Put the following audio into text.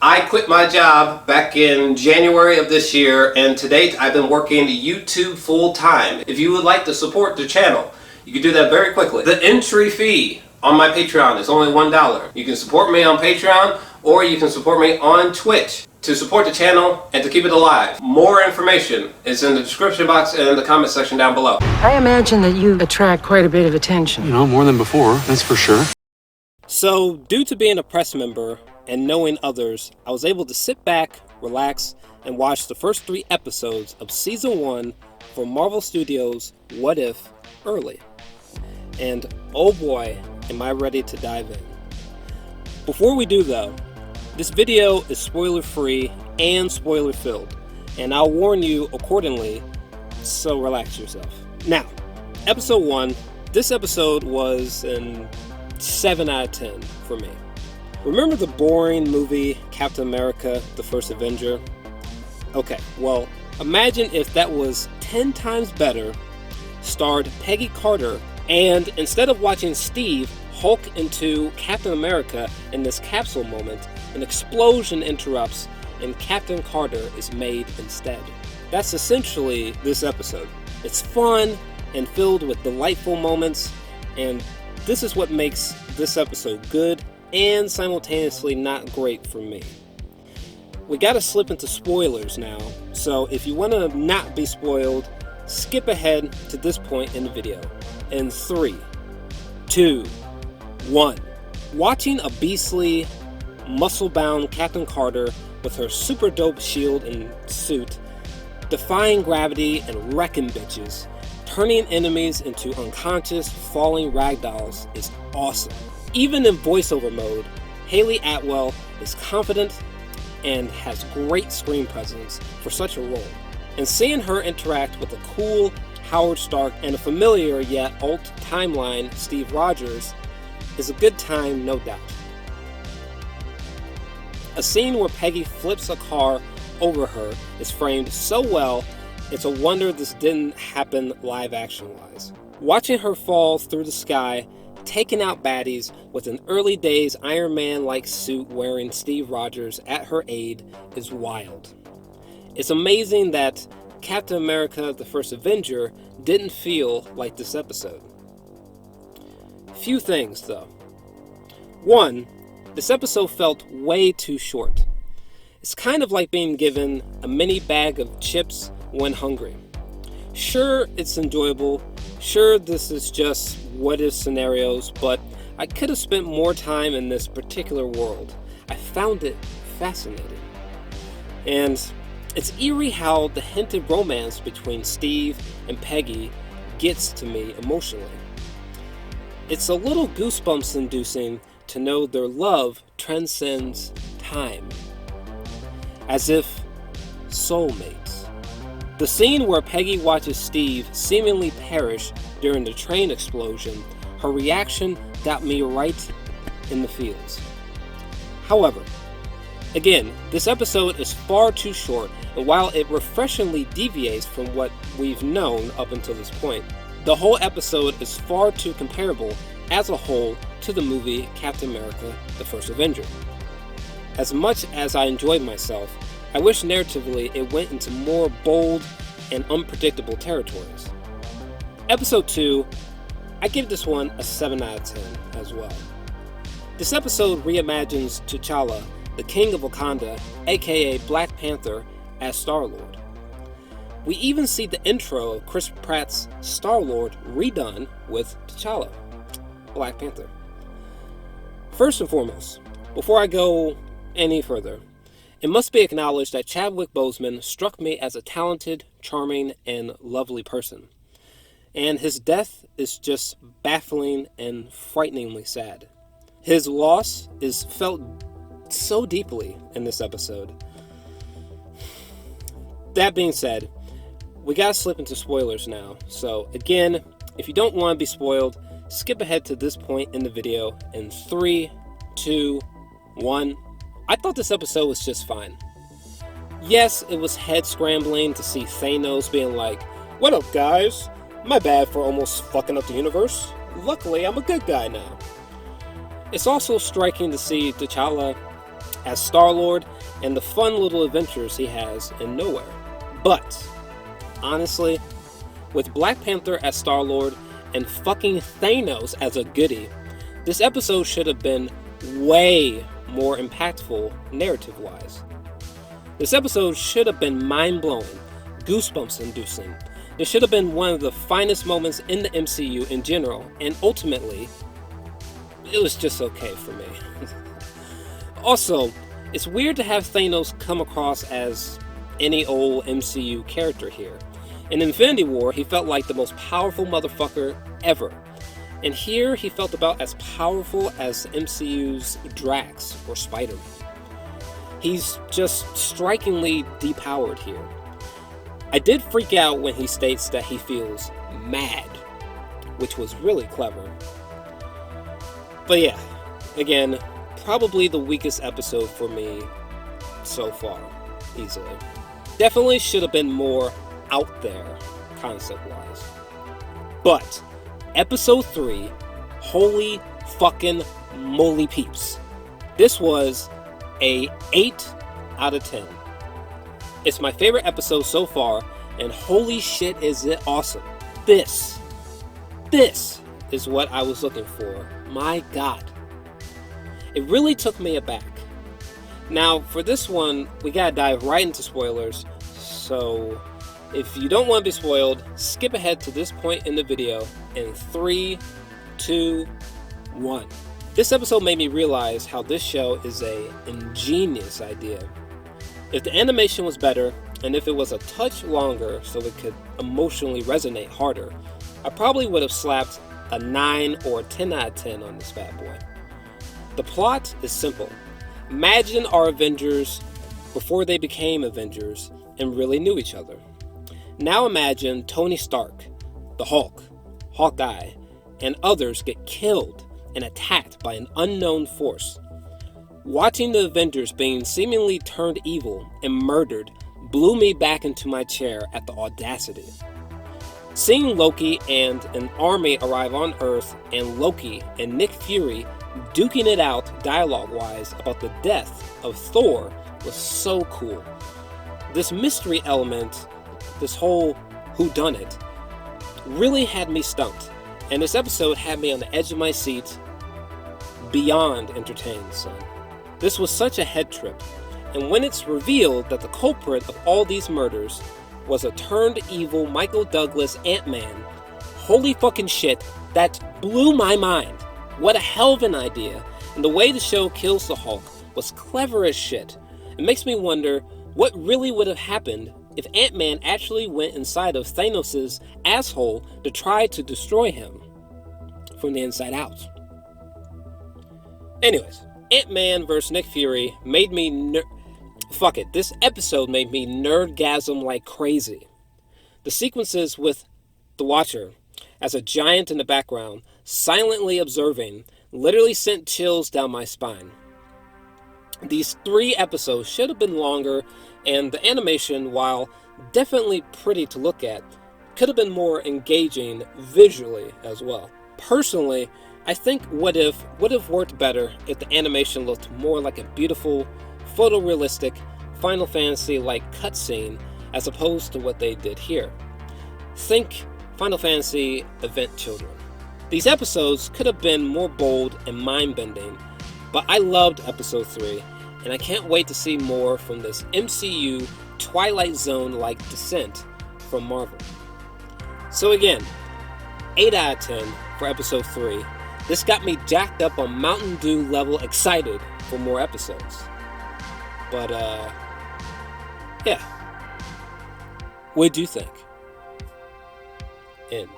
I quit my job back in January of this year, and to date I've been working YouTube full time. If you would like to support the channel, you can do that very quickly. The entry fee on my Patreon is only $1. You can support me on Patreon, or you can support me on Twitch to support the channel and to keep it alive. More information is in the description box and in the comment section down below. I imagine that you attract quite a bit of attention. You know, more than before, that's for sure. So, due to being a press member and knowing others, I was able to sit back, relax, and watch the first 3 episodes of Season 1 for Marvel Studios' What If early. And oh boy, am I ready to dive in. Before we do though, this video is spoiler free and spoiler filled, and I'll warn you accordingly, so relax yourself. Now, episode 1, this episode was an 7 out of 10 for me. Remember the boring movie Captain America, the First Avenger? Okay, well, imagine if that was 10 times better, starred Peggy Carter, and instead of watching Steve hulk into Captain America in this capsule moment, an explosion interrupts and Captain Carter is made instead. That's essentially this episode. It's fun and filled with delightful moments, and this is what makes this episode good and simultaneously not great for me. We gotta slip into spoilers now, so if you wanna not be spoiled, skip ahead to this point in the video. In 3, 2, 1. Watching a beastly, muscle-bound Captain Carter with her super dope shield and suit, defying gravity and wrecking bitches, turning enemies into unconscious, falling ragdolls is awesome. Even in voiceover mode, Haley Atwell is confident and has great screen presence for such a role. And seeing her interact with a cool Howard Stark and a familiar yet alt-timeline Steve Rogers is a good time, no doubt. A scene where Peggy flips a car over her is framed so well, it's a wonder this didn't happen live action wise. Watching her fall through the sky, taking out baddies with an early days Iron Man-like suit wearing Steve Rogers at her aid is wild. It's amazing that Captain America, the First Avenger didn't feel like this episode. Few things though. 1, this episode felt way too short. It's kind of like being given a mini bag of chips when hungry. Sure, it's enjoyable. Sure, this is just what-if scenarios, but I could have spent more time in this particular world. I found it fascinating. And it's eerie how the hinted romance between Steve and Peggy gets to me emotionally. It's a little goosebumps-inducing to know their love transcends time. As if soulmates. The scene where Peggy watches Steve seemingly perish during the train explosion, her reaction got me right in the feels. However, again, this episode is far too short, and while it refreshingly deviates from what we've known up until this point, the whole episode is far too comparable as a whole to the movie Captain America, the First Avenger. As much as I enjoyed myself, I wish narratively it went into more bold and unpredictable territories. Episode 2, I give this one a 7 out of 10 as well. This episode reimagines T'Challa, the King of Wakanda, aka Black Panther, as Star-Lord. We even see the intro of Chris Pratt's Star-Lord redone with T'Challa, Black Panther. First and foremost, before I go any further, it must be acknowledged that Chadwick Boseman struck me as a talented, charming, and lovely person. And his death is just baffling and frighteningly sad. His loss is felt so deeply in this episode. That being said, we gotta slip into spoilers now. So again, if you don't want to be spoiled, skip ahead to this point in the video in 3, 2, 1. I thought this episode was just fine. Yes, it was head scrambling to see Thanos being like, "What up guys? My bad for almost fucking up the universe. Luckily I'm a good guy now." It's also striking to see T'Challa as Star-Lord and the fun little adventures he has in Nowhere. But, honestly, with Black Panther as Star-Lord and fucking Thanos as a goodie, this episode should have been way more impactful narrative-wise. This episode should have been mind-blowing, goosebumps-inducing. It should have been one of the finest moments in the MCU in general, and ultimately, it was just okay for me. Also, it's weird to have Thanos come across as any old MCU character here. In Infinity War, he felt like the most powerful motherfucker ever. And here, he felt about as powerful as MCU's Drax or Spider-Man. He's just strikingly depowered here. I did freak out when he states that he feels mad, which was really clever. But yeah, again, probably the weakest episode for me so far, easily. Definitely should have been more out there, concept-wise. But, episode 3, holy fucking moly peeps. This was a 8 out of 10. It's my favorite episode so far, and holy shit is it awesome. This is what I was looking for. My God. It really took me aback. Now, for this one, we gotta dive right into spoilers, so if you don't want to be spoiled, skip ahead to this point in the video in 3, 2, 1. This episode made me realize how this show is an ingenious idea. If the animation was better, and if it was a touch longer so it could emotionally resonate harder, I probably would have slapped a 9 or a 10 out of 10 on this bad boy. The plot is simple. Imagine our Avengers before they became Avengers and really knew each other. Now imagine Tony Stark, the Hulk, Hawkeye, and others get killed and attacked by an unknown force. Watching the Avengers being seemingly turned evil and murdered blew me back into my chair at the audacity. Seeing Loki and an army arrive on Earth, and Loki and Nick Fury duking it out dialogue-wise about the death of Thor was so cool. This mystery element, this whole whodunit, really had me stumped, and this episode had me on the edge of my seat, beyond entertained, son. This was such a head trip, and when it's revealed that the culprit of all these murders was a turned evil Michael Douglas Ant-Man, holy fucking shit, that blew my mind. What a hell of an idea, and the way the show kills the Hulk was clever as shit. It makes me wonder what really would have happened if Ant-Man actually went inside of Thanos' asshole to try to destroy him from the inside out. Anyways, Ant-Man vs. Nick Fury made me fuck it, this episode made me nerdgasm like crazy. The sequences with the Watcher as a giant in the background, silently observing, literally sent chills down my spine. These 3 episodes should have been longer, and the animation, while definitely pretty to look at, could have been more engaging visually as well. Personally, I think would have worked better if the animation looked more like a beautiful, photorealistic, Final Fantasy-like cutscene as opposed to what they did here. Think Final Fantasy Event Children. These episodes could have been more bold and mind-bending, but I loved episode 3, and I can't wait to see more from this MCU Twilight Zone-like descent from Marvel. So again, 8 out of 10 for episode 3. This got me jacked up on Mountain Dew level excited for more episodes. But, yeah. What do you think? End.